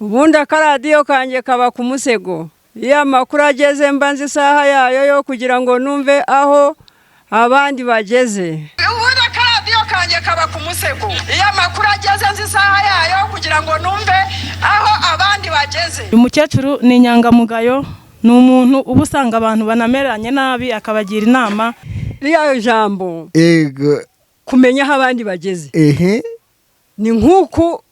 ubundi akaradiyo kanjye kaba ku musego. Iyo amakuru ageze mbanza isaha yayo yo kugira ngo numve aho abandi bageze. Ubundi akaradiyo kanjye kaba ku musego. Iyo amakuru ageze nzi isaha yayo kugira ngo numve aho abandi bageze. Umukecuru ni inyangamugayo, ni umuntu uba usanga abantu banameranye nabi akabagira inama. Riyo jambo Ego. kumenya aho abandi bageze. Ni nk'uko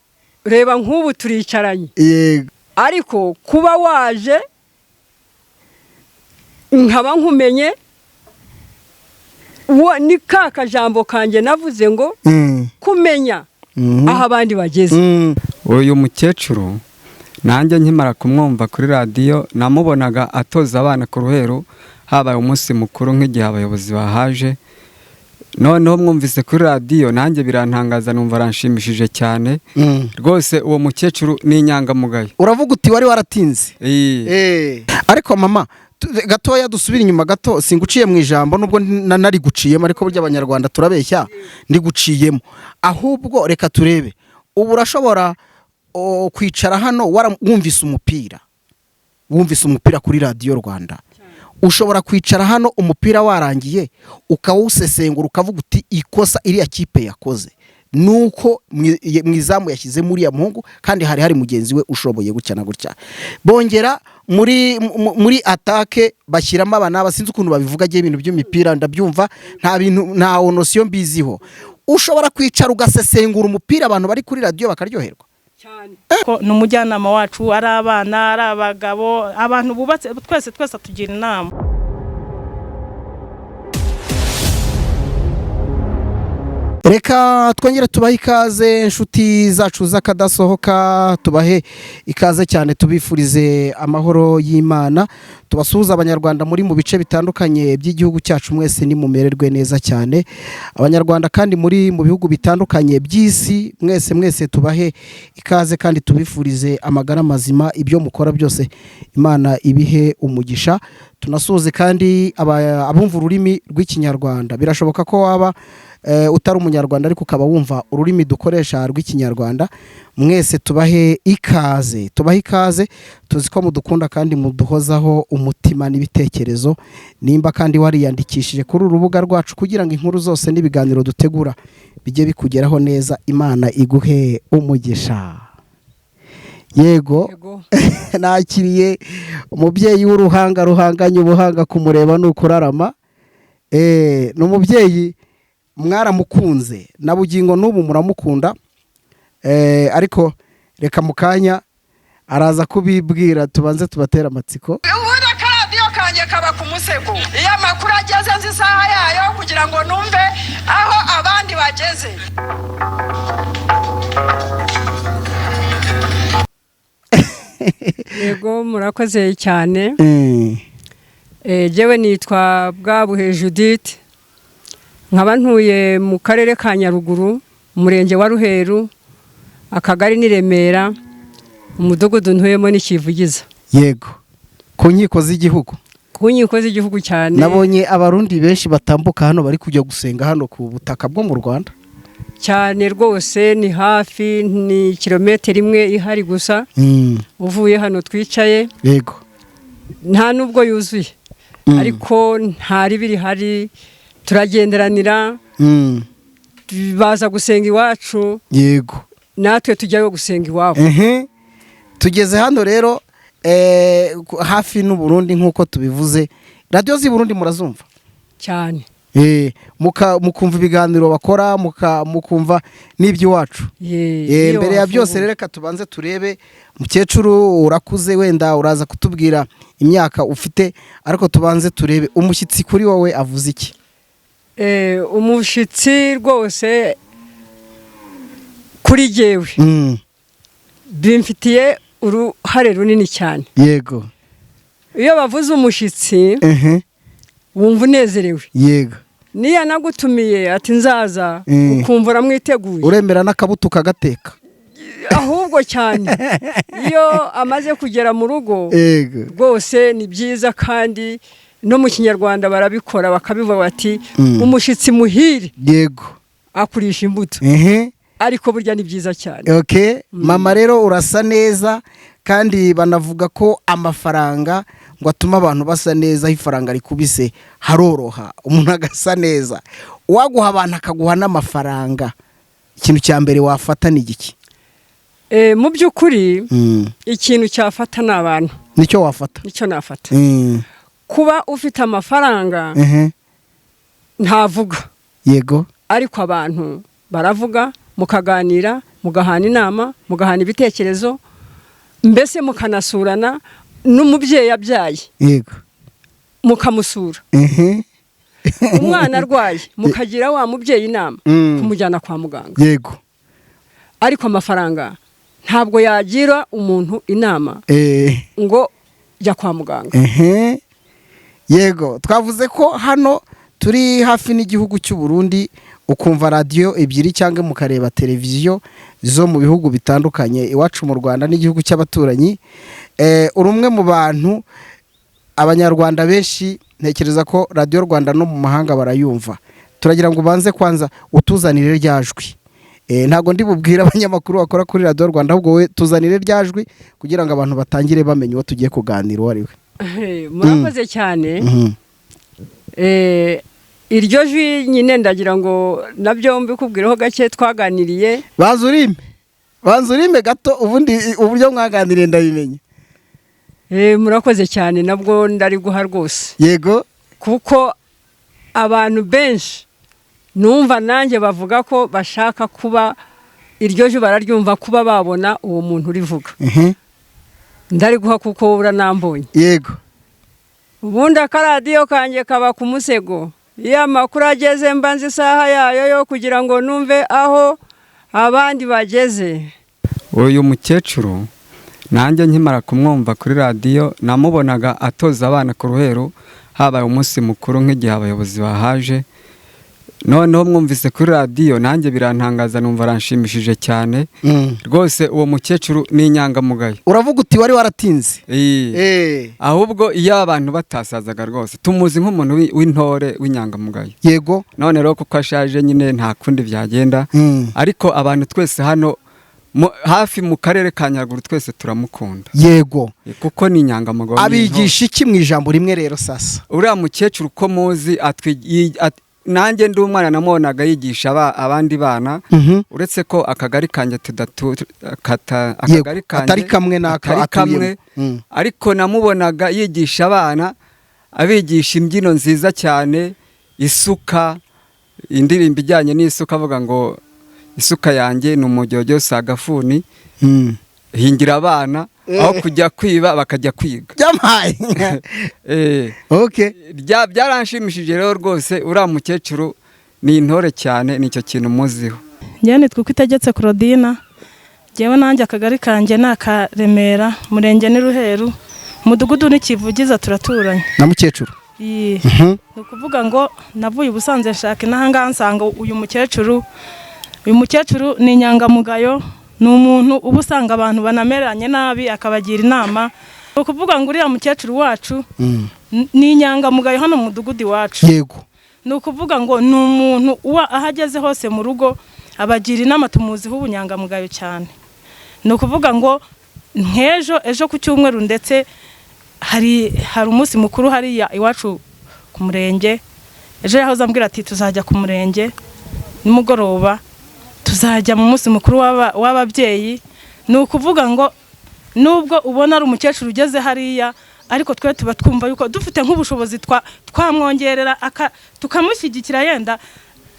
reba nk'ubu turicaranye. Yego. Ariko kuba waje nkaba nkumenye ni kaka jambo kanje navuze ngo kumenya aho abandi bageze. Uyu mukecuru nanjye nkimara kumwumva kuri radio namubonaga atoza abana ku ruhero habaye umunsi mukuru nk'igihe abayobozi bahaje. Noneho mwumvise kuri radio nanjye birantangaza numva aranshimishije cyane. Rwose uwo mukecuru ni inyangamugayo. Uravuga uti wari waratinze. Ariko mama gatoya dusubira inyuma gato singuciye mu ijambo nubwo nari guciyemo ariko burya abanyarwanda turabeshya ndi guciyemo. Ahubwo reka turebe ubu urashobora kwicara hano wumvise umupira. Wumvise umupira kuri radio Rwanda. Ushobora kwicara hano umupira warangiye ukawusesengura ukavuga uti ikosa iriya kipe yakoze nuko mwizamu yashyize muri ya muhungu kandi hari mugenzi we ushoboye gucyana gutya. Bongera muri atake bashyiramo abana basinze ukuntu babivuga giye ibintu by'imipira ndabyumva nta onosiyo mbiziho. Ushobora kwicara ugasesengura umupira abantu bari kuri radio bakaryoherwa. Ko numujyanama wacu ari abana ari abagabo abantu bubatse twese tugira inama. Reka twongere tubahe ikaze inshuti zacu zakadasohoka, tubahe ikaze cyane tubifurize amahoro y'Imana. Tubasuhuza abanyarwanda muri mu bice bitandukanye by'igihugu cyacu mwese ni mumererwe neza cyane. Abanyarwanda kandi muri mu bihugu bitandukanye by'isi mwese tubahe ikaze kandi tubifurize amagara mazima, ibyo mukora byose Imana ibihe umugisha. Tunasuhuze kandi abumva ururimi rw'ikinyarwanda. Birashoboka ko waba utari umunyarwanda ariko ukaba wumva ururimi dukoresha rw'ikinyarwanda. Mwese tubahe ikaze tuzi ko mudukunda kandi muduhozaho umutima n'ibitekerezo. Nimba kandi wariyandikishije kuri urubuga rwacu kugira ngo inkuru zose n'ibiganiro dutegura bijye bikugeraho neza, Imana iguhe umugisha. Yego. Nakiriye umubyeyi w'uruhanga ruhanganye ubuhanga kumureba nukurarama. N'umubyeyi mwaramukunze na bugingo n'ubu muramukunda. Ariko reka mukanya araza kubibwira tubanze tubatera amatsiko. Ubundi akaradiyo kanjye kaba ku musego. Iyo amakuru ageze nzi isaha yayo kugira ngo numve aho abandi bageze. Yego murakoze cyane. Jewe nitwa Bwabuhe Judith. Nkaba ntuye mu karere ka Nyaruguru, umurenge wa Ruheru, akagari ni Remera, umudugudu ntuyemo n'ikivugiza. Yego. Ku nkiko z'igihugu. Ku nkiko z'igihugu cyane. Nabonye abarundi benshi batambuka hano bari kujya gusenga hano ku butaka bwo mu Rwanda. Cyane rwose ni hafi ni kilometero imwe ihari gusa. Uvuye hano twicaye. Yego. Nta nubwo yuzuye. Ariko ntari biri hari turagenderanira. Baza gusenga iwacu. Yego. Natwe tujyayo gusenga iwabo. Tugeze hano rero hafi n'u Burundi nkuko tubivuze. Radio z'i Burundi murazumva cyane. Mukumva ibiganiro bakora mukumva n'iby'iwacu. Mbere ya byose reka tubanze turebe mukecuru urakuze wenda uraza kutubwira imyaka ufite ariko tubanze turebe umushyitsi kuri wowe avuze iki. Umushyitsi rwose kuri jewe bimfitiye uruhare runini cyane. Yego. Iyo bavuze umushyitsi wumva unezerewe. Yego. Niya nagutumiye ati nzaza ukumva uramwiteguye. Uremera n'akabuto kagateka. Ahubwo cyane iyo amaze kugera mu rugo rwose ni byiza kandi no mu kinyarwanda barabikora bakabivuga bati umushyitsi muhire. Yego. Akurisha imbuto. ariko burya ni byiza cyane. Okay, mama rero urasa neza kandi banavuga ko amafaranga ngo atuma abantu basa neza, aho ifaranga rikubise haroroha umuntu agasa neza. Waguha abantu akaguha n'amafaranga, ikintu cya mbere wafata ni igiki? Mu by'ukuri ikintu cyafata ni abantu. Nicyo wafata? Nicyo nafata. Kuba ufite amafaranga ntavuga. Yego. Ariko abantu baravuga, mukaganira, mugahana inama, mugahana ibitekerezo, mbese mukanasurana n'umubyeyi yabyaye. Yego. Mukamusura. Umwana arwaye mukagira wa mubyeyi inama kumujyana kwa muganga. Yego. Ariko amafaranga ntabwo yagira umuntu inama ngo jya kwa muganga. Yego, twavuze ko hano turi hafi n'igihugu cy'u Burundi, ukumva radio ebyiri cyangwa mukareba televiziyo zo mu bihugu bitandukanye iwacu mu Rwanda n'igihugu cy'abaturanyi. Urumwe mu bantu abanyarwanda benshi ntekereza ko radio Rwanda no mu mahanga barayumva. Turagira ngo ubanze kwanza utuzanire ryajwi. Ntago ndi bubwira abanyamakuru bakora kuri radio Rwanda, ahubwo we tuzanire ryajwi kugira ngo abantu batangire bamenye uwo tugiye kuganira uwo ari we. Murakoze cyane. Iryo jwi nyine ndagira ngo nabyo mbikubwireho gake twaganiriye. Banzurime gato ubundi uburyo mwaganiriye ndabimenye. Murakoze cyane, nabwo ndari guha rwose. Yego. Kuko abantu benshi numva nanjye bavuga ko bashaka kuba iryo jwi bararyumva, kuba babona uwo muntu urivuga. Ndari guha kuko uranambonye. Yego. Ubundi akaradiyo kanjye kaba ku musego. Iyo amakuru ageze mbanza isaha yayo yo kugira ngo numve aho abandi bageze. Uyu mukecuru nanjye nkimara kumwumva kuri radio namubonaga atoza abana ku ruhero habaye umunsi mukuru nk'igihe abayobozi bahaje. Noneho mwumvise kuri radio nanjye birantangaza, numva aranshimishije cyane. Rwose uwo mukecuru ni inyangamugayo. Uravuga uti wari waratinze? Ahubwo iyo abantu batasazaga rwose tumuzi nk'umuntu w'intore w'inyangamugayo. Yego. None rero kuko ashaje nyine nta kundi byagenda. Ariko abantu twese hano hafi mu karere ka Nyaruguru twese turamukunda. Yego. Kuko ni inyangamugayo. Abigisha iki mu ijambo rimwe rero sasa? Uriya mukecuru ko muzi nanjye ndi umwana namubonaga yigisha abandi bana. Uretse ko akagari kanjye akagari kanjye atari kamwe n'aka kamwe, ariko namubonaga yigisha abana, abigisha imbyino nziza cyane, isuka, indirimbo ijyanye n'isuka, avuga ngo isuka yanjye ni umujyojyo sagafuni, hingira abana aho kujya kwiba bakajya kwiga. Byamaye. Okay. Byaranshimishije rero rwose. Uriya mukecuru ni intore cyane, nicyo kintu muziho. Njye nitwa Itegetse Claudine. Jewe nanjye akagari kanjye n'akaremera, murenge ni Ruheru, mudugudu n'ikivugiza turaturanye. Na mukecuru? Ni ukuvuga ngo navuye ubusanze nshaka n'ahanga nsanga uyu mukecuru ni inyangamugayo, ni umuntu uba usanga abantu banameranye nabi akabagira inama. Ni ukuvuga ngo uriya mukecuru wacu ni inyangamugayo hano mu mudugudu wacu. Yego. Ni ukuvuga ngo ni umuntu uwa ahageze hose mu rugo abagira inama, tumuziho ubunyangamugayo cyane. Ni ukuvuga ngo ejo ku cyumweru ndetse hari umunsi mukuru hariya iwacu ku murenge. Ejo yahoze ambwira ati tuzajya ku murenge nimugoroba, tuzajya mu munsi mukuru w'ababyeyi. Ni ukuvuga ngo nubwo ubona ari umukecuru ugeze hariya, ariko twe tuba twumva yuko dufite nk'ubushobozi twamwongerera tukamushyigikira, yenda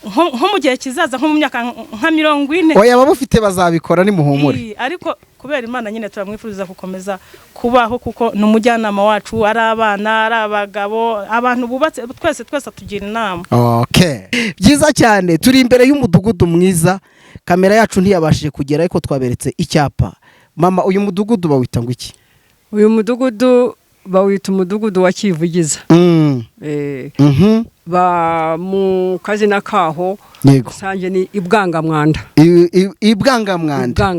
nko mu gihe kizaza nko mu myaka nka 40. Oya babufite bazabikora ni muhumure. Ariko kubera Imana nyine turamwifuriza gukomeza kubaho, kuko ni umujyanama wacu, ari abana, ari abagabo, abantu bubatse twese atugira inama. Okay. Byiza cyane, turi imbere y'umudugudu mwiza. Kamera yacu ntiyabashije kugera, ariko twaberetse icyapa. Mama, uyu mudugudu bawita ngo iki? Uyu mudugudu bawita umudugudu wa Kivugiza. Ba mu kazina kaho sange ni Ibwangamwanda. Ibwangamwanda.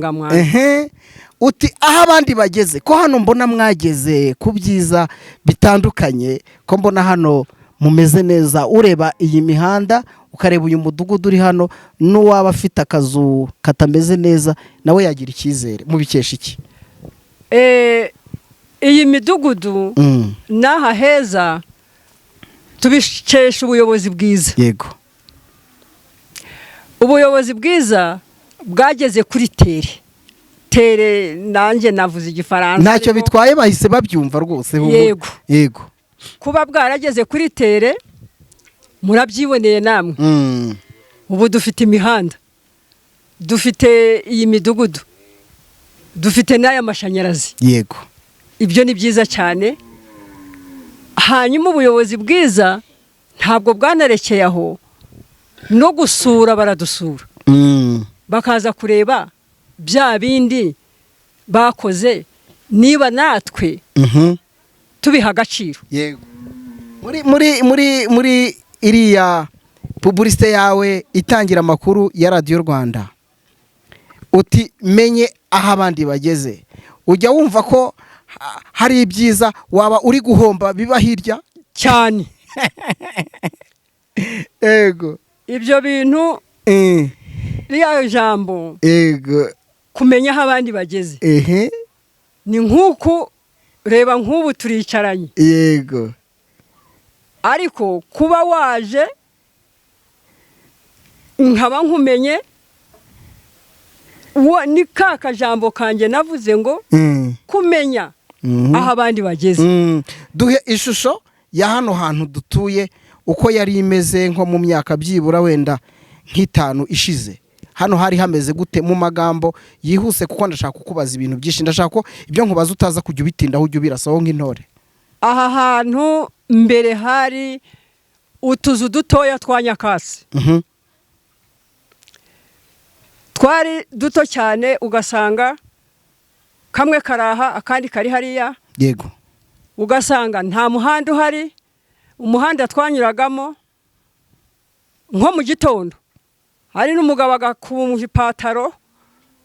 Uti aho abandi bageze, ko hano mbona mwageze ku byiza bitandukanye, ko mbona hano mumeze neza. Ureba iyi mihanda ukareba uyu mudugudu uri hano n'uwaba afite akazu katameze neza nawe yagira icyizere mubikesha iki? Iyi midugudu n'aha heza tubikesha ubuyobozi bwiza. Yego. Ubuyobozi bwiza bwageze kuri tere nanjye navuze igifaransa ntacyo bitwaye bahise babyumva rwose. Yego. Kuba bwarageze kuri tere murabyiboneye namwe. Ubu dufite imihanda, dufite iyi midugudu, dufite n'aya mashanyarazi. Yego. Ibyo ni byiza cyane. Hanyuma ubuyobozi bwiza ntabwo bwanarekeye aho, no gusura baradusura bakaza kureba bya bindi bakoze niba natwe tubiha agaciro. Yego. muri iriya publicité yawe itangira amakuru ya Radio Rwanda uti menye aho abandi bageze, ujya wumva ko hari ibyiza waba uri guhomba biba hirya cyane? Yego. Ibyo bintu riya jambo yego kumenya aho abandi bageze ni nk'uko reba nk'ubu turicaranye. Yego. Ariko kuba waje nkaba nkumenye ni ka kajambo kanjye navuze ngo kumenya aho abandi bageze. Duhe ishusho ya hano hantu dutuye uko yari imeze nko mu myaka byibura wenda nk'itanu ishize. Hano hari hameze gute mu magambo yihuse, kuko ndashaka kukubaza ibintu byinshi. Ndashaka ko ibyo nkubaza utaza kujya ubitindaho, ujya ubirasaho nk'intore. Aha hantu mbere hari utuzu dutoya twa nyakatsi. Twari duto cyane, ugasanga kamwe karaha akandi kari hariya. Yego. Ugasanga nta muhanda uhari, umuhanda twanyuragamo nko mu gitondo hari n'umugabo agakunja ipataro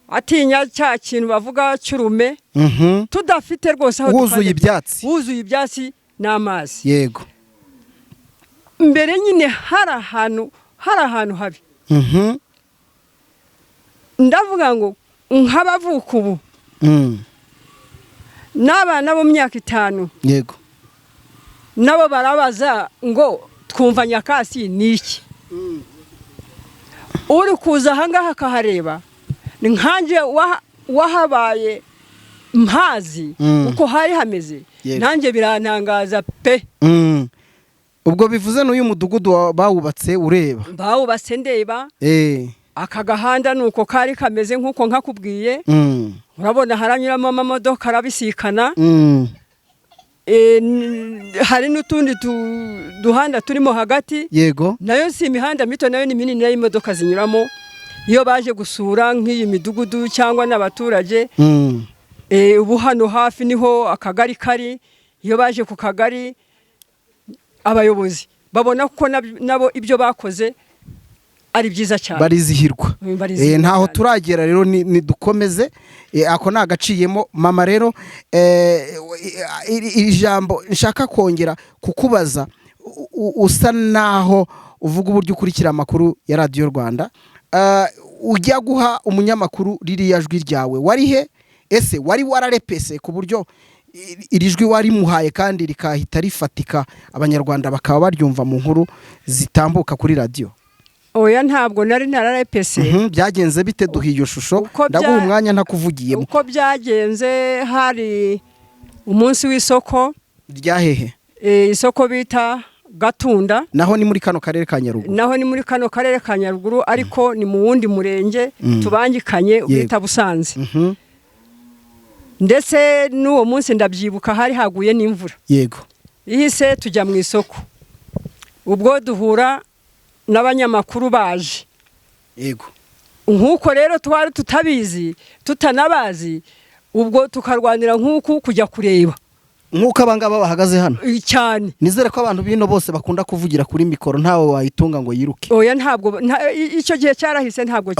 atinya cya kintu bavuga cy'urume, tudafite rwose aho wuzuye ibyatsi n'amazi. Yego. Mbere nyine hari ahantu habi. Ndavuga ngo nk'abavuka ubu n'abana bo myaka 5. Yego. Nabo barabaza ngo twumva nyakasi ni iki? Uri kuza ahangaha akahareba ni nkanje wahabaye mpazi uko hari hameze. Nanjye birantangaza pe. Ubwo bivuze n'uyu mudugudu bawubatse ureba? Bawubatse ndeba. Aka gahanda nuko kari kameze nk'uko nkakubwiye. Urabona haranyuramo amamodoka arabisikana. Hari n'utundi duhanda turimo hagati. Yego. Nayo si imihanda mito, nayo ni minini y'imodoka zinyuramo iyo baje gusura nk'iyi midugudu cyangwa n'abaturage. Ubu hano hafi niho akagari kari. Iyo baje ku kagari abayobozi babona ko nabo ibyo bakoze ari byiza cyane, barizihirwa. Ntaho turagera rero ni dukomeze ako nagaciyemo. Mama rero iri jambo nshaka kongera kukubaza, usa naho uvuga uburyo ukurikira amakuru ya Radio Rwanda, ujya guha umunyamakuru ririya jwi ryawe wari he? Ese wari wararepese ku buryo iri jwi wari muhaye kandi rikahita rifatika abanyarwanda bakaba baryumva mu nkuru zitambuka kuri radio? Oya, ntabwo nari nararepese. Byagenze bite? Duha iyo shusho, ndaguha umwanya ntakuvugiyemo. Uko byagenze, hari umunsi w'isoko ryahehe, isoko bita Gatunda. Naho ni muri kano karere ka Nyaruguru. Ariko ni mu wundi murenge tubangikanye ubita Busanze. Ndetse n'uwo munsi ndabyibuka hari haguye n'imvura. Yego. Ihise tujya mu isoko. Ubwo duhura n'abanyamakuru baje. Yego. Nkuko rero twari tutabizi, tutanabazi, ubwo tukarwanira nkuko kujya kureba. Nkuko abangaba bahagaze hano cyane. Nizere ko abantu bino bose bakunda kuvugira kuri mikoro ntawe wayitunga ngo yiruke. Oya, ntabwo icyo gihe cyarahise, ntabwo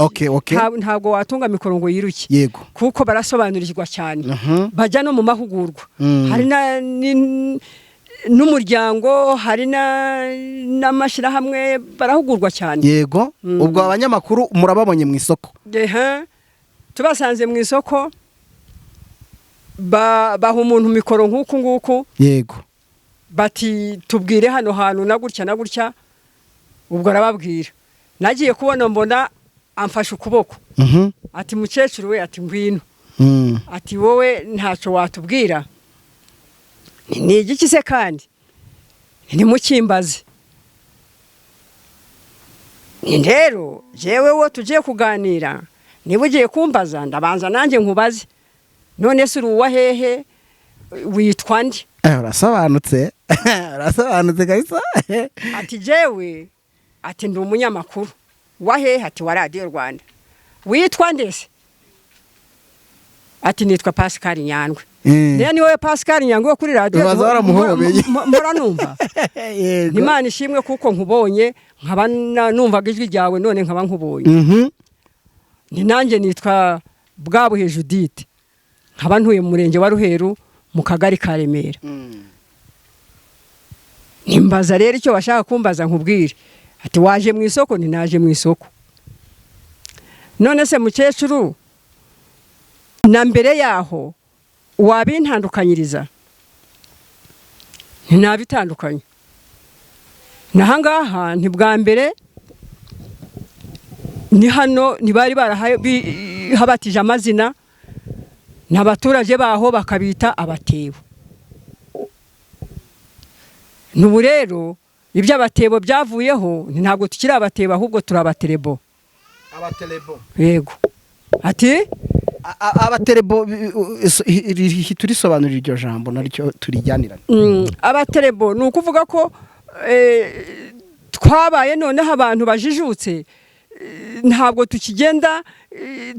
ntabwo watunga mikoro ngo yiruke. Yego. Kuko barasobanurirwa cyane. Bajya no mu mahugurwa. Hari n'umuryango hari n'amashyirahamwe barahugurwa cyane. Yego. Ubwo abanyamakuru murababonye mu isoko? Tubasanze mu isoko baha umuntu mikoro nk'uku nguku. Yego. Bati tubwire hano hantu na gutya na gutya, ubwo arababwira. Nagiye kubona mbona amfashe ukuboko. Ati mukecuru we, ati ngwino. Ati wowe ntacyo watubwira? Ni igiki se kandi? Ni mukimbaze. Rero jewe wo tugiye kuganira, niba ugiye kumbaza ndabanza nanjye nkubaze. None se uruwa hehe, witwa nde? Urasobanutse. Urasobanutse kabisa. Ati jewe, ati ndi umunyamakuru. Wa hehe? Ati wa Radio Rwanda. Witwa nde se? Ati nitwa Pascal Nyandwi. Ni wowe Pascal Nyandwi kuri radio? Mpora numva. Yego. Imana ishimwe kuko nkubonye, nkaba numvaga ijwi ryawe none nkaba nkubonye. Ni nanjye nitwa Bwabuhe Judith. Nkaba ntuye mu murenge wa Ruheru mu kagari ka Remera. Nimbaza rero icyo bashaka kumbaza nkubwire. Ati waje mu isoko? Ni naje mu isoko. None se mukecuru, na mbere yaho wabintandukanyiriza? Ntinabitandukanye. Nahangaha ntibwa mbere ni hano nibari barahabatije amazina n'abaturage baho bakabita abatebo. Nubu rero ibyo abatebo byavuyeho, ntabwo tukiri abatebo ahubwo turabaterebo. Abaterebo. Yego. Ati abaterebo turisobanurira iryo jambo naryo turijyanirana. Abaterebo ni ukuvuga ko twabaye noneho abantu bajijutse, ntabwo tukigenda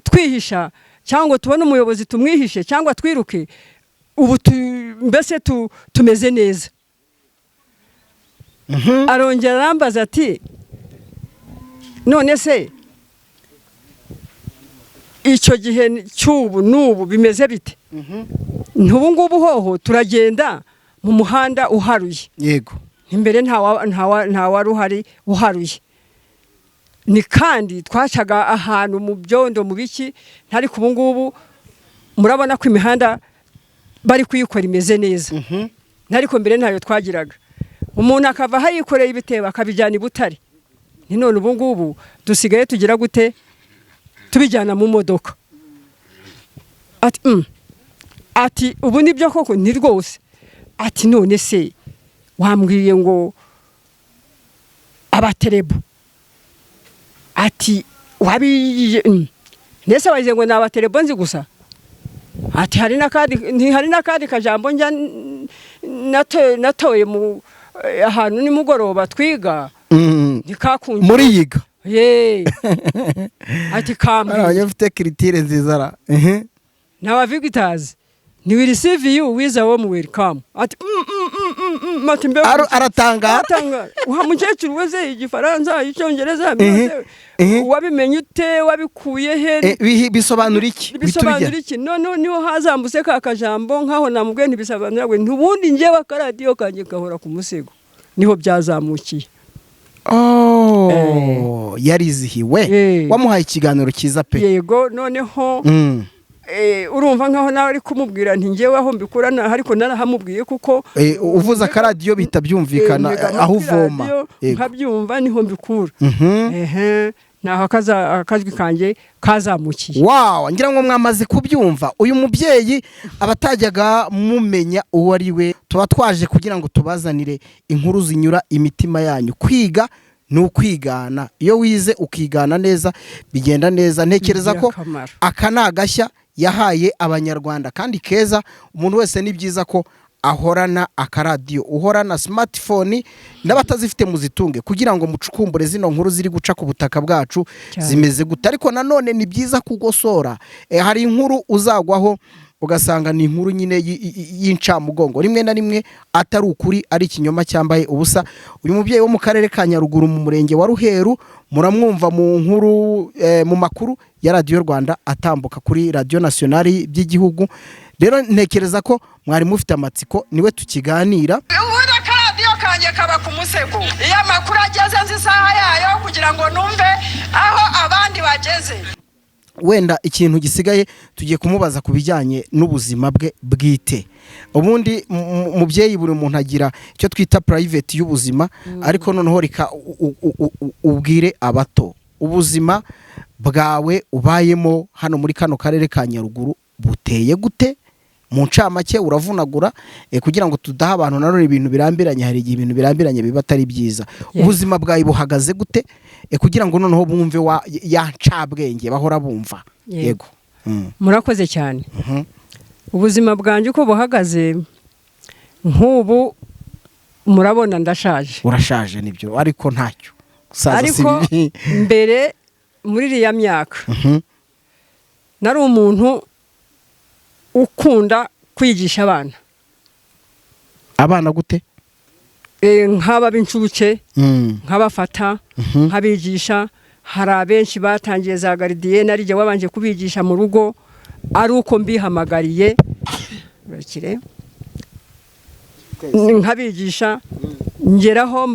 twihisha cyangwa tubone umuyobozi tumwihishe cyangwa twiruke. Ubu mbese tumeze neza. Arongera arambaza ati none se icyo gihe cy'ubu n'ubu bimeze bite? N'ubu ngubu hoho turagenda mu muhanda uharuye. Yego. Imbere nta wari uhari uharuye. Ni kandi twacaga ahantu mu byondo mu biki, ariko ubu ngubu murabona ko imihanda bari kuyikora imeze neza. Ariko mbere ntayo twagiraga. Umuntu akava hayikoreye ibitebo akabijyana i Butare. Ni none ubu ngubu dusigaye tugira gute? Tubijyana mu modoka. Ati ubu nibyo koko? Ni rwose. Ati none se wambwiye ngo abaterebo, ati nese wagize ngo ni abaterebo nzi gusa? Ati hari n'akandi kajambo njya natoye mu ahantu nimugoroba twiga, nikakunje muri yiga. Ati kambi abanyafite critère nziza ra nawa Victors, ni we receive you with a warm welcome. Ati matimbe aratangara. Uha mukecuru wese igifaransa icyongereza wabimenye ute? Wabikuye he? Bisobanura iki? Bisobanura iki? Niho hazambuse ka kajambo nkaho namubwe ntibisobanura we ntubundi nje bakaradiyo kanje gahora ku musego. Niho byazamukiye. Yarizihiwe. Wamuhaye ikiganiro cyiza pe. Yego. Noneho urumva nkaho nawe ari kumubwira nti ngewe aho mbikurana, ariko narahamubwiye kuko uvuza akaradiyo bita byumvikana aho uvoma. Nkabyumva niho mbikura. Naho akajwi kanje kazamukiye. Wow, ngira ngo mwamaze kubyumva. Uyu mubyeyi abatajyaga mumenya uwo ari we, tuba twaje kugira ngo tubazanire inkuru zinyura imitima yanyu. Kwiga ni ukwigana. Iyo wize ukigana neza bigenda neza. Ntekereza ko aka ni agashya yahaye abanyarwanda kandi keza. Umuntu wese ni byiza ko ahorana akaradiyo, uhorana smartphone, n'abatazifite muzitunge kugira ngo mucukumbure zino nkuru ziri guca ku butaka bwacu zimeze gute. Ariko nanone ni byiza kugosora. Hari inkuru uzagwaho ugasanga ni inkuru nyine y'incamugongo, rimwe na rimwe atari ukuri, ari ikinyoma cyambaye ubusa. Uyu mubyeyi wo mu karere ka Nyaruguru mu murenge wa Ruheru muramwumva mu nkuru mu makuru ya Radio Rwanda atambuka kuri Radio Nationale by'igihugu. Rero ntekereza ko mwari mufite amatsiko, niwe tukiganira. kaba ku musego iyo amakuru ageze nzi isaha yayo kugira ngo numve aho abandi bageze. Wenda ikintu gisigaye tugiye kumubaza ku bijyanye n'ubuzima bwe bwite. Ubundi mubyeyi buri muntu agira icyo twita private y'ubuzima, ariko noneho rika ubwire abato ubuzima bwawe ubayemo hano muri kano karere ka Nyaruguru buteye gute? Mu ncamake uravunagura kugira ngo tudaha abantu nanone ibintu birambiranye. Hari igihe ibintu birambiranye biba atari byiza. Ubuzima bwawe buhagaze gute kugira ngo noneho bumve ya ncabwenge bahora bumva? Yego. Murakoze cyane. Ubuzima bwanjye uko buhagaze nk'ubu murabona ndashaje. Urashaje nibyo, ariko ntacyo. Ariko mbere muri iriya myaka nari umuntu ukunda kwigisha abana gute? Nk'aba b'incuke nk'abafata nkabigisha. Hari abenshi batangiye za garidiyene ari jye wabanje kubigisha mu rugo ari uko mbihamagariye nkabigisha ngeraho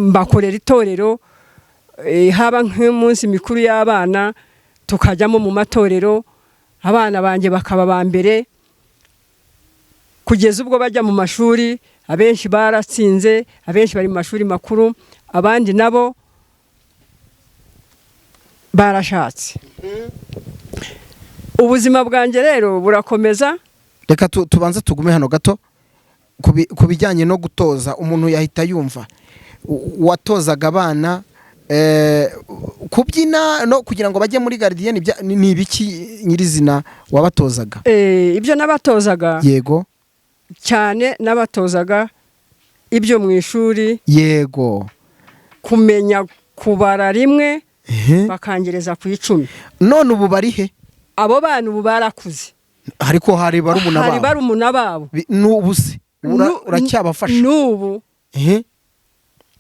mbakorera itorero, haba nk'umunsi mikuru y'abana tukajyamo mu matorero, abana banjye bakaba ba mbere kugeza ubwo bajya mu mashuri. Abenshi baratsinze, abenshi bari mu mashuri makuru, abandi nabo barashatse. Ubuzima bwanjye rero burakomeza. Reka tubanze tugume hano gato ku bijyanye no gutoza. Umuntu yahita yumva watozaga abana kubyina no kugira ngo bajye muri garidiyene, ni ibiki nyirizina wabatozaga? Ibyo nabatozaga. Yego. Cyane nabatozaga ibyo mu ishuri. Yego. Kumenya kubara rimwe bakangereza ku 10. None ubu bari he? Abo bana ubu barakuze. Ariko hari barumuna babo. N'ubu se uracyabafasha? N'ubu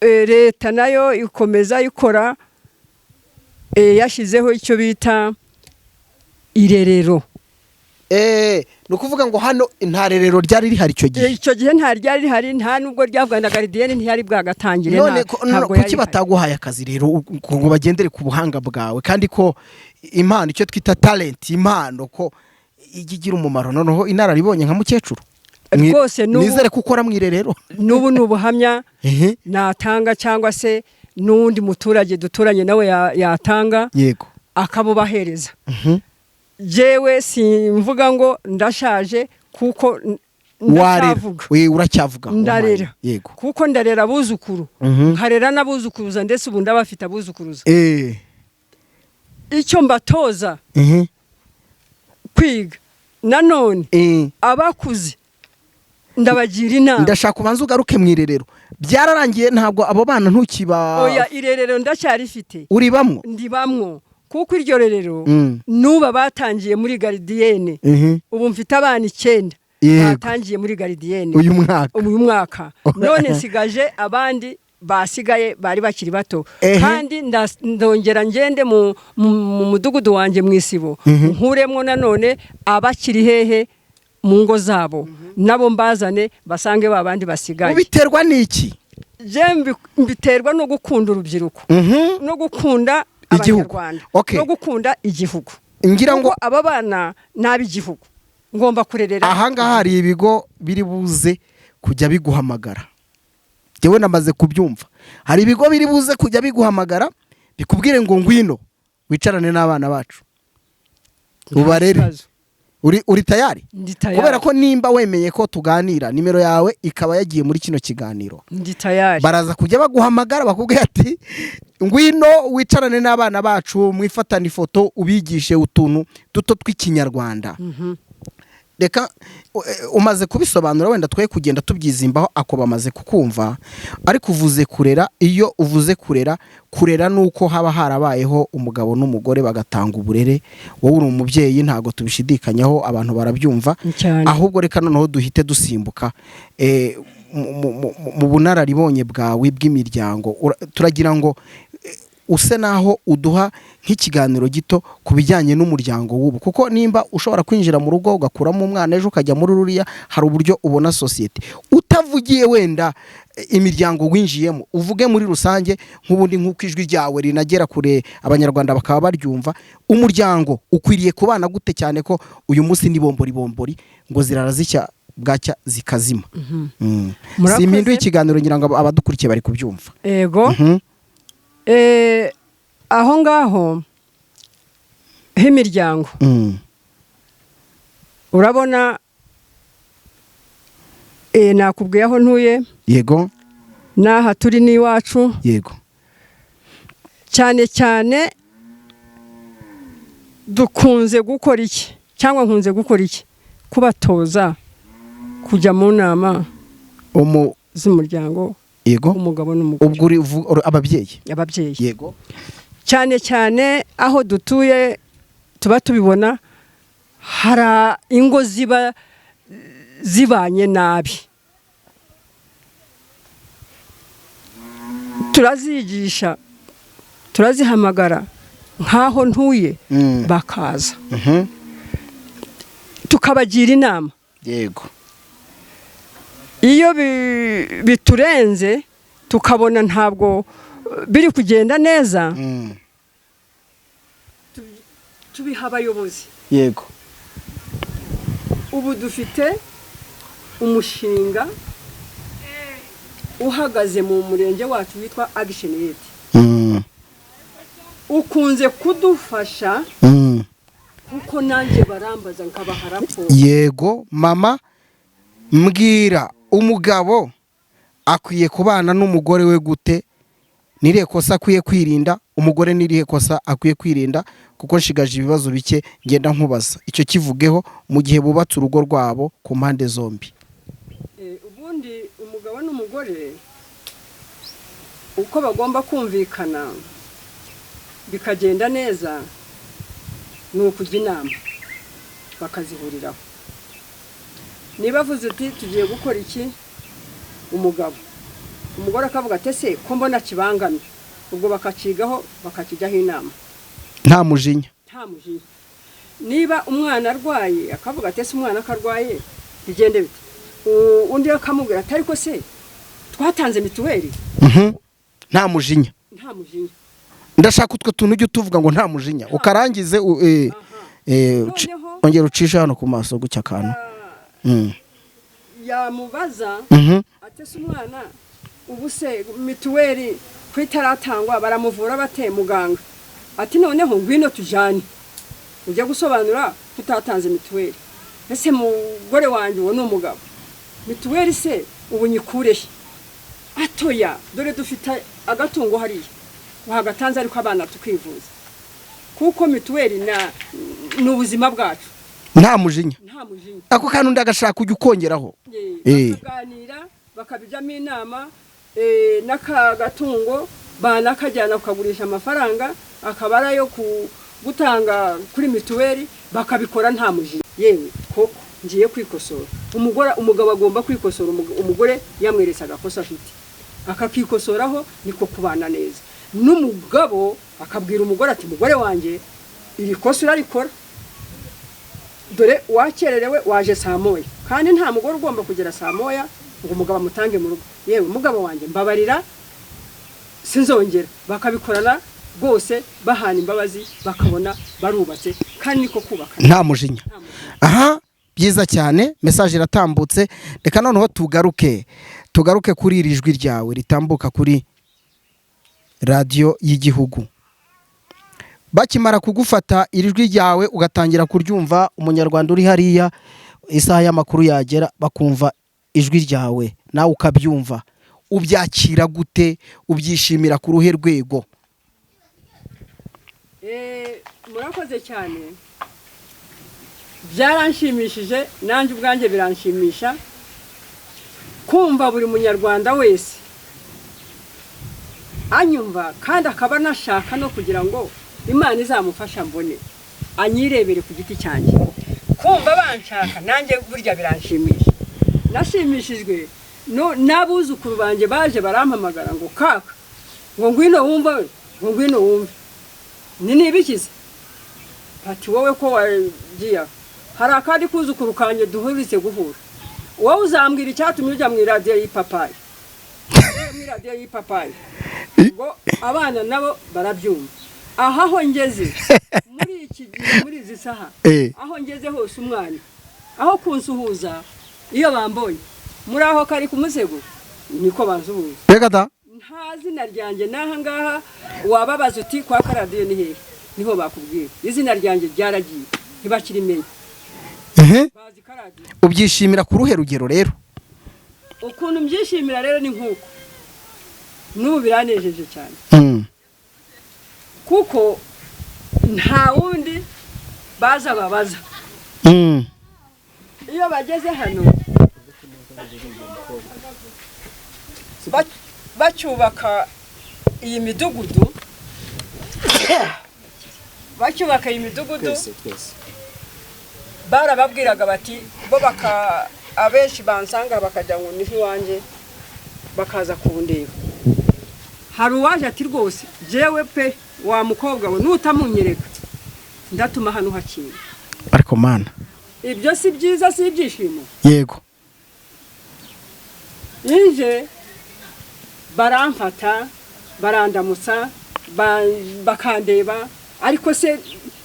leta nayo ikomeza ikora, yashyizeho icyo bita irerero. Ni ukuvuga ngo hano nta rerero ryari rihari icyo gihe? Icyo gihe nta ryari rihari, nta nubwo ryavuga na garidiyene ntiyari bwagatangire. None kuki bataguhaye akazi rero ngo bagendere ku buhanga bwawe, kandi ko impano icyo twita talent, impano ko igira umumaro? Noneho inararibonye nka mukecuru rwose nizere ko ukora mu irerero. N'ubu n'ubuhamya natanga, cyangwa se n'undi muturage duturanye nawe yatanga. Yego. Akabubahereza. Jewe simvuga ngo ndashaje kuko ndacyavuga. Uracyavuga. Ndarera. Yego. Kuko ndarera abuzukuru. Nkarera n'abuzukuruza, ndetse ubu ndabafite abuzukuruza. Icyo mbatoza kwiga nanone abakuze ndabagira inama. Ndashaka ubanza ugaruke mu irerero. Byararangiye ntabwo abo bana ntukiba? Oya, irerero ndacyarifite. Uri bamwo? Ndi bamwo. Kuko iryo rerero nuba batangiye muri garidiyene. Ubu mfite abana 9 batangiye muri garidiyene uyu mwaka. None sigaje abandi basigaye bari bakiri bato. Kandi ndongera ngende mu mudugudu wanje mu Isibo nkuremwo nanone abakiri hehe mu ngo zabo, nabo mbazane basange babandi basigaye. Ubiterwa n'iki? Je mbiterwa no gukunda urubyiruko, no gukunda Abanyarwanda, no gukunda igihugu. Ngira ngo aba bana nabi igihugu ngomba kurerera. Ahangaha hari ibigo biri buze kujya biguhamagara. Jewe namaze kubyumva. Hari ibigo biri buze kujya biguhamagara bikubwire ngo ngwino wicarane n'abana bacu ubarere. Uri tayari? Ndi tayari. Kubera ko nimba wemeye ko tuganira, nimero yawe ikaba yagiye muri kino kiganiro. Ndi tayari. Baraza kujya baguhamagara bakubwira ati ngwino wicarane n'abana bacu mwifatana ifoto ubigishe utuntu duto tw'ikinyarwanda. Reka umaze kubisobanura, wenda twe kugenda tubyizimbaho ako bamaze kukumva. Ariko uvuze kurera. Iyo uvuze kurera nuko haba harabayeho umugabo n'umugore bagatanga uburere. Wowe uri umubyeyi, ntago tubishidikanyaho, abantu barabyumva. Ahubwo reka noneho duhite dusimbuka mu bunararibonye bwawe bw'imiryango. Turagira ngo use naho uduha nk'ikiganiro gito ku bijyanye n'umuryango w'ubu, kuko nimba ushobora kwinjira mu rugo ugakuramo umwana ejo ukajya muri ruriya, hari uburyo ubona sosiyete. Utavugiye wenda imiryango winjiyemo, uvuge muri rusange nk'ubundi nk'uko ijwi ryawe rinagera kure abanyarwanda bakaba baryumva, umuryango ukwiriye kubana gute, cyane ko uyu munsi ni bombori ngo zirara zicya bwacya zikazima. Simpinduye ikiganiro ngira ngo abadukurikiye bari kubyumva. Ego. Aho ngaho h'imiryango urabona, nakubwiye aho ntuye. Yego. N'aha turi n'iwacu. Yego. Cyane cyane dukunze gukora iki, cyangwa nkunze gukora iki, kubatoza kujya mu nama z'umuryango. Yego. Umugabo n'umugore. Ubwo ababyeyi. Yego. Cyane cyane aho dutuye tuba tubibona, hari ingo ziba zibanye nabi. Turazigisha, turazihamagara nkaho ntuye, bakaza tukabagira inama. Yego. Iyo biturenze tukabona ntabwo biri kugenda neza, tubiha abayobozi. Yego. Ubu dufite umushinga uhagaze mu murenge wacu witwa Action Aid. Ukunze kudufasha kuko nanjye barambaza nkabaha raporo. Yego. Mama, mbwira umugabo akwiye kubana n'umugore we gute? Nirihe kosa akwiye kwirinda? Umugore nirihe kosa akwiye kwirinda? Kuko nshigaje ibibazo bike ngenda nkubaza. Icyo kivugeho mu gihe bubatse urugo rwabo ku mpande zombi. Ubundi umugabo n'umugore uko bagomba kumvikana bikagenda neza, ni ukujya inama bakazihuriraho. Niba avuze uti tugiye gukora iki, umugore akavuga ati ese ko mbona kibangamye, ubwo bakacigaho bakakijyaho inama nta mujinya. Niba umwana arwaye akavuga ati ese umwana akarwaye bigende bite, undi akamubwira ati ariko se twatanze mituweli. Nta mujinya. Ndashaka utwo tuntu ujye tuvuga ngo nta mujinya, ukarangize ongera ucisha hano ku maso gucya akantu. Yamubaza ati ese umwana ubu se mituweli kwitaratangwa baramuvura bate muganga? Ati noneho ngwino tujane ujya gusobanura tutatanze mituweli. Ese mugore wanjye uwo ni umugabo, mituweli se ubu nyikurehe? Atoya, dore dufite agatungo hariya wahagatanze ariko abana tukwivuza, kuko mituweli ni ubuzima bwacu. Nta mujinya. Ako kantu ndagashaka ujya ukongeraho. Bakaganira bakabijyamo inama, n'aka gatungo banakajyana kukagurisha amafaranga akaba arayo gutanga kuri mituweli, bakabikora nta mujinya. Yewe koko ngiye kwikosora. Umugabo agomba kwikosora umugore yamweretse agakosa afite, akakikosoraho, niko kubana neza. N'umugabo akabwira umugore ati mugore wanjye iri kosa urarikora, dore wakererewe waje saa moya, kandi nta mugore ugomba kugera saa moya ngo umugabo amutange mu rugo. Yewe mugabo wanjye mbabarira sinzongera. Bakabikorana rwose bahana imbabazi, bakabona barubatse, kandi niko kubaka nta mujinya. Aha, byiza cyane, message iratambutse. Reka noneho tugaruke kuri iri jwi ryawe ritambuka kuri radio y'igihugu. Bakimara kugufata iri jwi ryawe ugatangira kuryumva, umunyarwanda uri hariya isaha y'amakuru yagera bakumva ijwi ryawe, nawe ukabyumva, ubyakira gute? Ubyishimira ku ruhe rwego? Murakoze cyane, byaranshimishije, nanjye ubwanjye biranshimisha kumva buri munyarwanda wese anyumva, kandi akaba nashaka no kugira ngo Imana izamufasha mbone anyirebere ku giti cyanjye. Kumva banshaka nanjye burya biranshimisha. Nashimishijwe n'abuzukuru banjye baje barampamagara ngo kaka, ngo ngwino wumva ngo ngwino wumve nibikize ati wowe ko wagiye hari akandi kuzukuru kanje duhuritse guhura wowe uzambwira icyatumye ujya mu radio y'ipapayi mu radio y'ipapayi ngo abana nabo barabyumva aha ho ngeze muri iki gihe muri izi saha aho ngeze hose umwana aho kunsuhuza iyo bambonye muri aho kari ku musego niko bansuhuza reka da nta zina ryanjye naha ngaha wababaza uti kwa karadiyo ni hehe niho bakubwira izina ryanjye ryaragiye ntibakirimenye bazi karadiyo ubyishimira ku ruhe rugero rero ukuntu mbyishimira rero ni nk'uko n'ubu biranejeje cyane kuko nta wundi baza babaza iyo bageze hano bacyubaka iyi midugudu barababwiraga bati bo abenshi bansanga bakajya ngo niho iwanjye bakaza kundeba hari uwaje ati rwose jewe pe wa mukobwa we nutamunyereka ndatuma hano hakinga ariko mana ibyo si byiza si ibyishimo yego inje baramfata barandamutsa bakandeba ariko se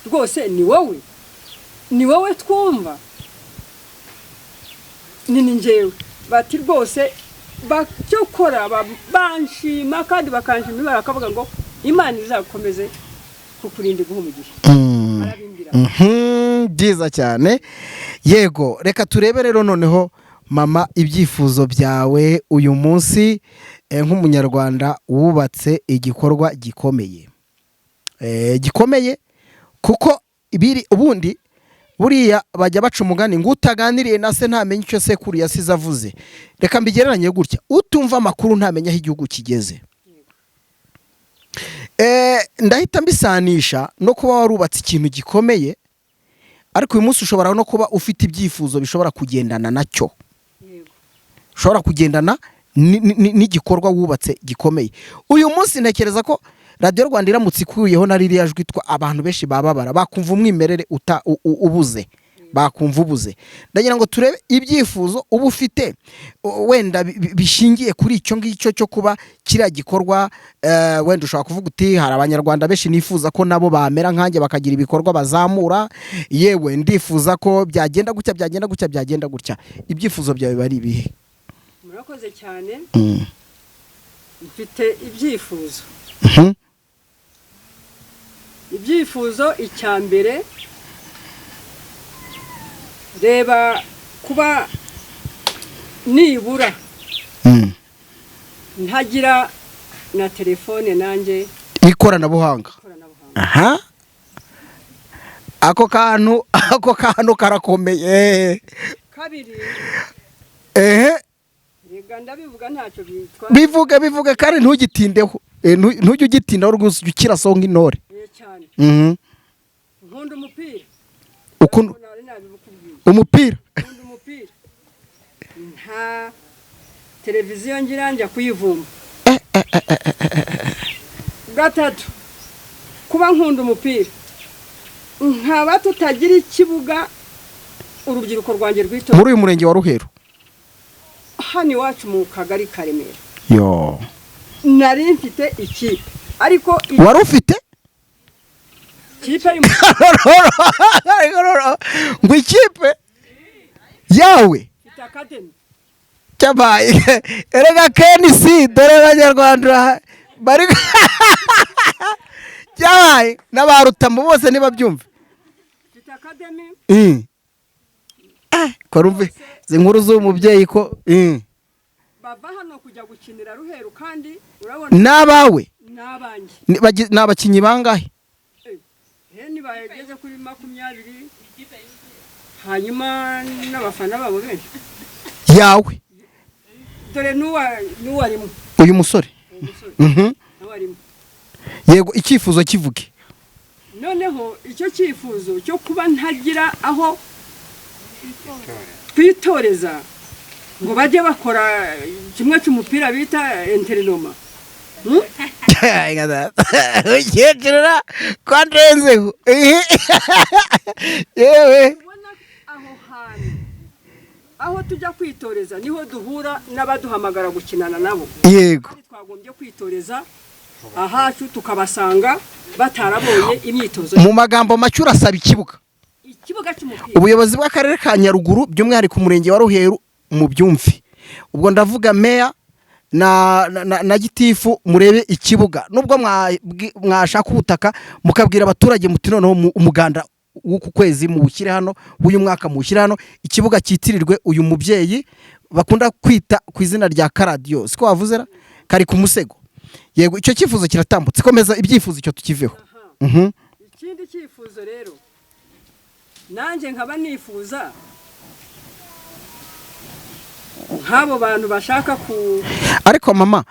rwose ni wowe twumva ni njyewe bati rwose bacyokora banshima kandi bakanshima bakavuga ngo Imana izakomeze kukurinda guhumugisha byiza cyane yego reka turebe rero noneho mama ibyifuzo byawe uyu munsi nk'umunyarwanda wubatse igikorwa gikomeye kuko ubundi buriya bajya baca umugani ngo utaganiriye na se ntamenye icyo sekuru yasize avuze reka mbigereranye gutya utumva amakuru ntamenya aho igihugu kigeze ndahita mbisanisha no kuba warubatse ikintu gikomeye ariko uyu munsi ushobora no kuba ufite ibyifuzo bishobora kugendana nacyo ushobora kugendana n'igikorwa wubatse gikomeye uyu munsi ntekereza ko radiyo rwanda iramutse ikuyeho na ririya jwi abantu benshi bababara bakumva umwimerere ubuze bakumva ubuze ndagira ngo turebe ibyifuzo uba ufite wenda bishingiye kuri icyo ngicyo cyo kuba kiriya gikorwa wenda ushobora kuvuga uti hari abanyarwanda benshi nifuza ko nabo bamera nkanjye bakagira ibikorwa bazamura yewe ndifuza ko byagenda gutya ibyifuzo byawe bari ibihe murakoze cyane mfite ibyifuzo ibyifuzo icya mbere reba kuba nibura ntagira na telefone nanjye ikoranabuhanga aha ako kantu karakomeye kabiri rega ndabivuga ntacyo bitwa bivuge kandi ntugitindeho ntujye ugitindaho rwose ukirasoho nk'intore cyane nkunda umupira nta televiziyo ngira njya kuyivuma gatatu kuba nkunda umupira nkaba tutagira ikibuga urubyiruko rwanjye rwito muri uyu murenge wa Ruheru hano iwacu mu kagari ka Remera yo nari mfite ikipe ariko wari ufite ikipe ngo ikipe yawe itakademi cyabaye erega kenisi dore abanyarwanda bari cyabaye n'abarutamu bose nibabyumve itakademi korumve zinkuru z'umubyeyi ko bava hano kujya gukinira Ruheru kandi urabona nabawe nabanje nabakinyi bangahe ni bageze kuri 20 hanyuma n'abafana babo benshi yawe dore nuwarimo uyu musore yego icyifuzo kivuge noneho icyo cyifuzo cyo kuba ntagira aho twitoreza ngo bajye bakora kimwe cy'umupira bita interinoma ukecuru kwandenzeho yewe aho hantu aho tujya kwitoreza niho duhura n'abaduhamagara gukinana nabo. Yego Twagombye kwitoreza ahacu tukabasanga batarabonye imyitozo. Mu magambo make urasaba ikibuga cy'umupira. Ubuyobozi bw'akarere ka Nyaruguru by'umwihariko umurenge wa Ruheru mu byumvi. Ubwo ndavuga meya na gitifu murebe ikibuga nubwo mwashaka ubutaka mukabwira abaturage muti noneho umuganda w'uku kwezi mu bushyire hano uyu mwaka mu bushyire hano ikibuga cyitirirwe uyu mubyeyi bakunda kwita ku izina rya Karadiyo siko wavuzera kari ku musego. Yego icyo cyifuzo kiratambutse komeza ibyifuzo icyo tukiveho. Ikindi cyifuzo rero nanjye nkaba nifuza nk'abo bantu bashaka ariko mama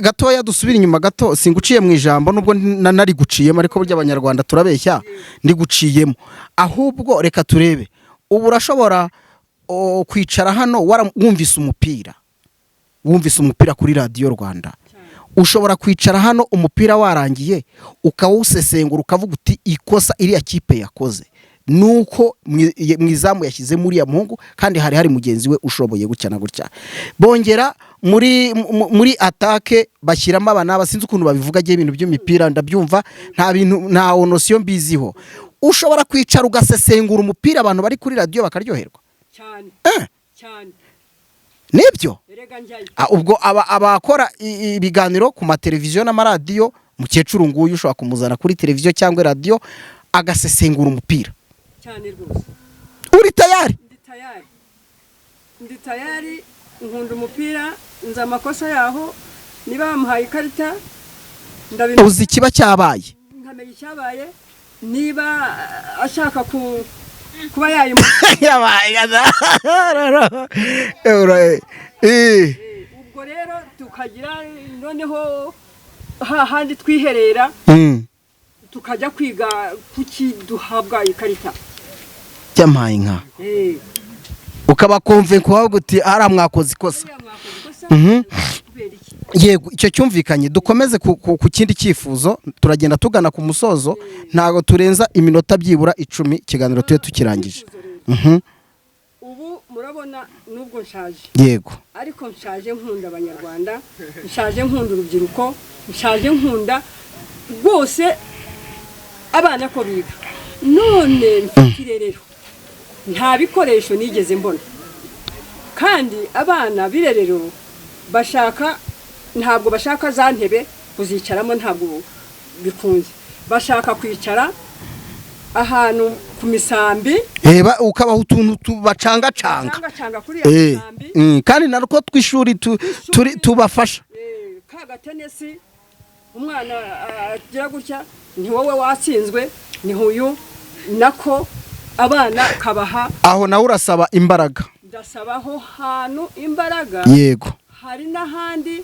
gatoya dusubira inyuma gato singuciye mu ijambo nubwo nari guciyemo ariko burya abanyarwanda turabeshya ndi guciyemo ahubwo reka turebe ubu urashobora kwicara hano wumvise umupira kuri radiyo Rwanda ushobora kwicara hano umupira warangiye ukawusesengura ukavuga uti ikosa iriya kipe yakoze nuko mwizamu yashyize muri ya muhungu kandi hari mugenzi we ushoboye gucyana gutya bongera muri atake bashyiramo abana basinze ukuntu babivuga giye ibintu by'imipira ndabyumva nta onosiyo mbiziho ushobora kwicara ugasesengura umupira abantu bari kuri radio bakaryoherwa cyane nibyo ubwo abakora ibiganiro ku mateleviziyo n'amaradiyo mukecuru nguyu ushobora kumuzana kuri televiziyo cyangwa radio agasesengura umupira cyane rwose. Uri tayari? Ndi tayari nkunda umupira nza amakosa yaho niba bamuhaye ikarita ndabina uzi kiba cyabaye nkamenya icyabaye niba ashaka kuba yabaye ubwo rero tukagira noneho hahandi twiherera tukajya kwiga kuki duhabwa ikarita cyamaye nka ukaba convince ko uti ara mwakoze ikosa. Yego icyo cyumvikanye dukomeze ku kindi cyifuzo turagenda tugana ku musozo ntago turenza iminota byibura 10 kiganiro tuye tukirangije. Ubu murabona nubwo nshaje yego ariko nshaje nkunda abanyarwanda nshaje nkunda urubyiruko nshaje nkunda rwose abana ko biga none mfite nta bikoresho nigeze mbona kandi abana birerero ntabwo bashaka za ntebe kuzicaramo ntabwo bikunze bashaka kwicara ahantu ku misambi ukabaho utuntu tubacanga kuri ya misambi kandi narwo tw'ishuri tubafasha kagatenesi umwana agira gutya ni wowe watsinzwe ni huyu nako abana kabaha aho nawe urasaba imbaraga ndasabaho hantu imbaraga yego hari n'ahandi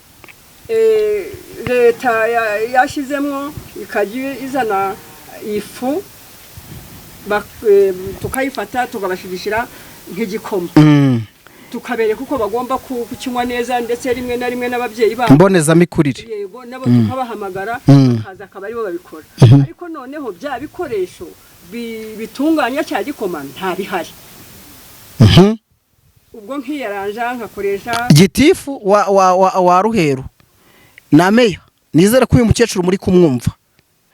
leta yashyizemo ikajya izana ifu tukayifata tukabashigishira nk'igikoma tukabereka uko bagomba kukinywa neza ndetse rimwe na rimwe n'ababyeyi babo mbonezamikurire yego nabo tukabahamagara bakaza akaba aribo babikora ariko noneho bya bikoresho bitunganya cya gikoma nta bihari ubwo nkiyaranja nkakoresha gitifu wa Ruheru na meya nizere ko uyu mukecuru muri kumwumva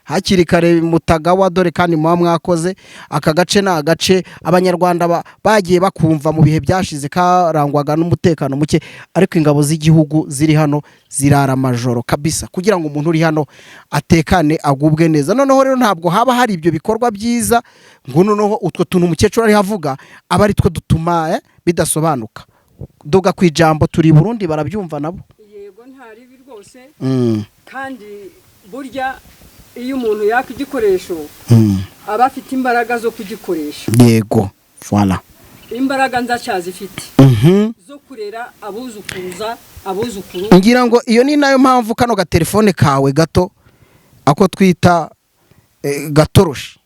hakiri kare mutagawa dore kandi muba mwakoze aka gace na agace abanyarwanda bagiye bakumva mu bihe byashize karangwaga n'umutekano muke ariko ingabo z'igihugu ziri hano zirara amajoro kabisa kugira ngo umuntu uri hano atekane agubwe neza noneho rero ntabwo haba hari ibyo bikorwa byiza ngo noneho utwo tuntu umukecuru ari havuga aba ari two dutuma bidasobanuka doga ku ijambo turi Burundi barabyumva nabo yego ntari bi rwose kandi burya iyo umuntu yaka igikoresho aba afite imbaraga zo kugikoresha yego voilà imbaraga nzacyazifite zo kurera abuzukuru ngira ngo iyo ni nayo mpamvu kano ga telefone kawe gato ako twita gatoroshi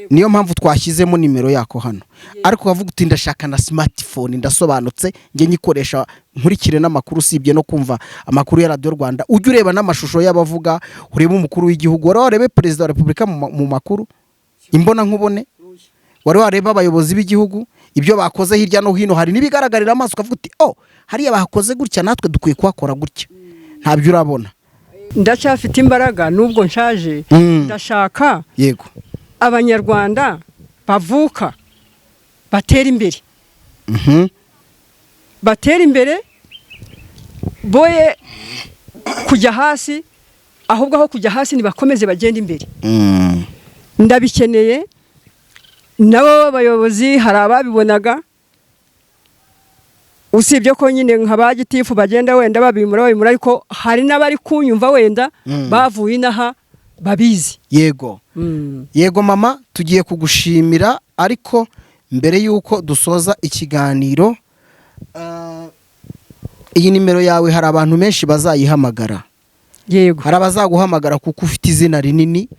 niyo mpamvu twashyizemo nimero yako hano ariko ukavuga uti ndashaka na smartphone ndasobanutse njye nyikoresha nkurikire n'amakuru usibye no kumva amakuru ya Radio Rwanda ujye ureba n'amashusho y'abavuga ureba umukuru w'igihugu wari warebe perezida wa repubulika mu makuru imbona nkubone wari wareba abayobozi b'igihugu ibyo bakoze hirya no hino hari n'ibigaragarira amaso ukavuga uti hariya bakoze gutya natwe dukwiye kuhakora gutya ntabyo urabona ndacyafite imbaraga nubwo nshaje ndashaka yego abanyarwanda bavuka batera imbere batera imbere boye kujya hasi ahubwo aho kujya hasi nibakomeze bagenda imbere ndabikeneye nabo abayobozi hari ababibonaga usibye ko nyine nk'abagitifu bagenda wenda babimura ariko hari n'abari kunyumva wenda bavuye inaha babizi yego yego mama tugiye kugushimira ariko mbere yuko dusoza ikiganiro iyi nimero yawe hari abantu benshi bazayihamagara yego hari abazaguhamagara kuko ufite izina rinini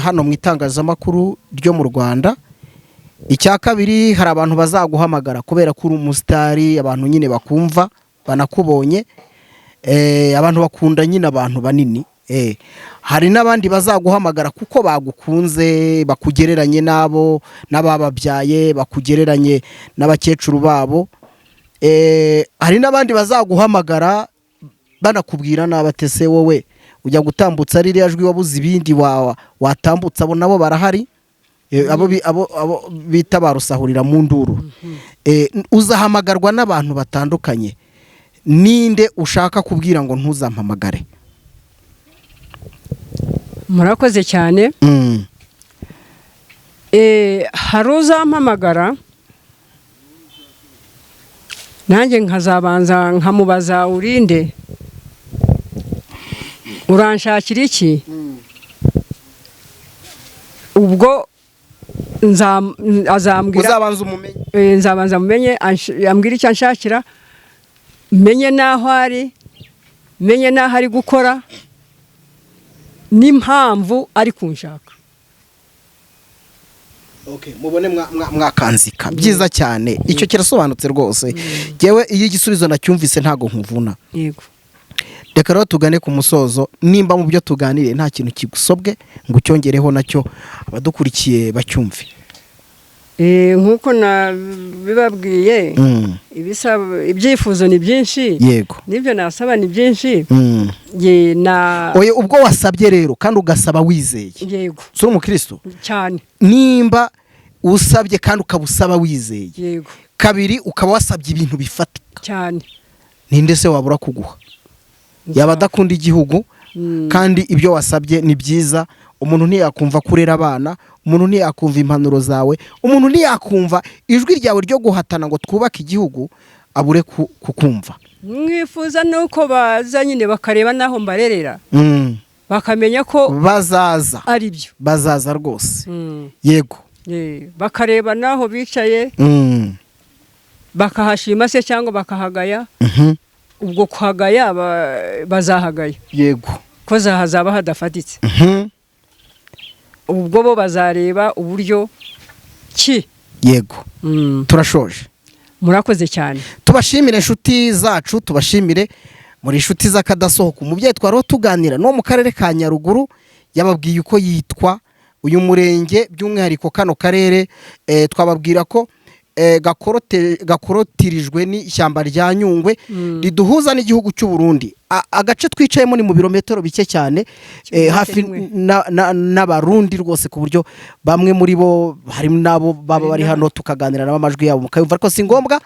hano mu itangazamakuru ryo mu Rwanda icya kabiri hari abantu bazaguhamagara kubera ko uri umusitari abantu nyine bakumva banakubonye abantu bakunda nyine abantu banini hari n'abandi bazaguhamagara kuko bagukunze bakugereranye nabo n'abababyaye bakugereranye n'abakecuru babo hari n'abandi bazaguhamagara banakubwira n'abatese wowe ujya gutambutsa ririya jwi wabuze ibindi watambutsa abo nabo barahari abo bita barusahurira mu nduru uzahamagarwa n'abantu batandukanye ninde ushaka kubwira ngo ntuzampamagare murakoze cyane hari uzampamagara nanjye nkazabanza nkamubaza urinde uranshakira iki ubwo azambwira uzabanza umumenye nzabanza mumenye ambwira icyo anshakira menye n'aho ari gukora n'impamvu ari kunshaka mubone mwakanzika byiza cyane icyo kirasobanutse rwose yewe iyo igisubizo nacyumvise ntago nkuvuna yego reka rero tugane ku musozo nimba mu byo tuganiriye nta kintu kigusobwe ngo ucyongereho nacyo abadukurikiye bacyumve nk'uko nabibabwiye ibyifuzo ni byinshi yego n'ibyo nasaba ni byinshi oye ubwo wasabye rero kandi ugasaba wizeye yego si umukristo cyane nimba usabye kandi ukaba usaba wizeye yego kabiri ukaba wasabye ibintu bifatika cyane ninde se wabura kuguha yaba adakunda igihugu kandi ibyo wasabye ni byiza umuntu ntiyakumva kurera abana umuntu ntiyakumva impanuro zawe umuntu ntiyakumva ijwi ryawe ryo guhatana ngo twubake igihugu abure kukumva mwifuza nuko baza nyine bakareba naho mbarerera bakamenya ko bazaza ari byo bazaza rwose yego bakareba naho bicaye bakahashima se cyangwa bakahagaya ubwo kuhagaya bazahagaya yego ko hazaba hadafatitse ubwo bo bazareba uburyo ki yego turashoje murakoze cyane tubashimire inshuti zacu tubashimire muri inshuti z'akadasohoka umubyeyi twariho tuganira no mu karere ka Nyaruguru yababwiye uko yitwa uyu murenge by'umwihariko kano karere twababwira ko gakorotirijwe n'ishyamba rya Nyungwe riduhuza n'igihugu cy'u Burundi agace twicayemo ni mu birometero bike cyane hafi n'abarundi rwose ku buryo bamwe muri bo hari nabo baba bari hano tukaganira nabo amajwi yabo mukayumva ariko si ngombwa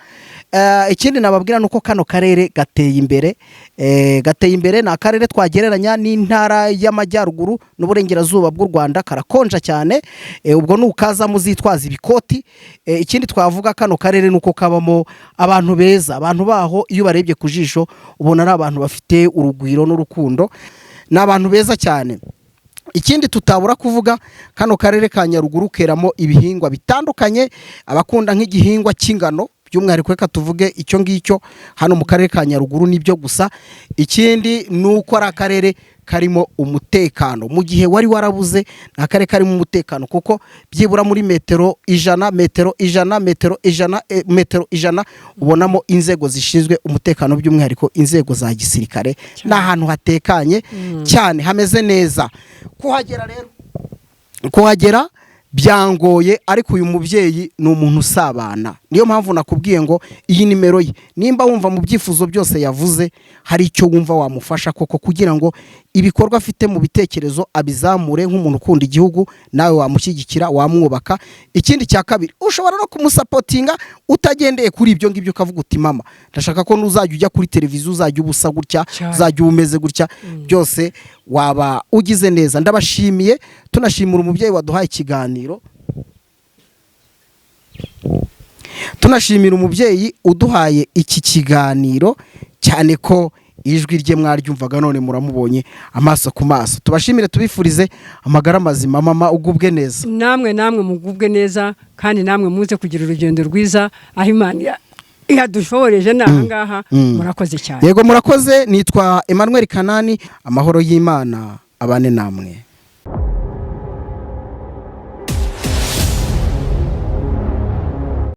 ikindi nababwira nuko kano karere gateye imbere ni akarere twagereranya n'intara y'amajyaruguru n'uburengerazuba bw'u Rwanda karakonja cyane ubwo nukaza muzitwaza ibikoti ikindi twavuga kano karere nuko kabamo abantu beza abantu baho iyo barebye ku jisho ubona ari abantu bafite urugwiro n'urukundo ni abantu beza cyane ikindi tutabura kuvuga kano karere ka Nyaruguru keramo ibihingwa bitandukanye abakunda nk'igihingwa cy'ingano by'umwihariko reka tuvuge icyo ngicyo hano mu karere ka Nyaruguru nibyo gusa. Ikindi ni uko ari akarere karimo umutekano. Mu gihe wari warabuze ni akarere karimo umutekano, kuko byibura muri metero ijana ubonamo inzego zishinzwe umutekano, by'umwihariko inzego za gisirikare. Ni ahantu hatekanye cyane, hameze neza. Kuhagera byangoye, ariko uyu mubyeyi ni umuntu usabana. Niyo mpamvu nakubwiye ngo iyi nimero ye, nimba wumva mu byifuzo byose yavuze hari icyo wumva wamufasha koko, kugira ngo ibikorwa afite mu bitekerezo abizamure nk'umuntu ukunda igihugu, nawe wamushyigikira, wamwubaka. Ikindi cya kabiri, ushobora no kumusapotinga utagendeye kuri ibyo ngibyo, ukavuga uti mama ndashaka ko nuzajya ujya kuri televiziyo uzajya ubusa gutya, uzajya umeze gutya. Byose waba ugize neza. Ndabashimiye, tunashimira umubyeyi waduhaye ikiganiro, tunashimira umubyeyi uduhaye iki kiganiro, cyane ko ijwi rye mwaryumvaga, none muramubonye amaso ku maso. Tubashimire, tubifurize amagara mazima. Mama ugubwe neza. Namwe mugubwe neza, kandi namwe muze kugira urugendo rwiza aho Imana yadushoboreje n'ahangaha. Murakoze cyane. Yego murakoze. Nitwa Emmanuel Kanani, amahoro y'Imana abane namwe.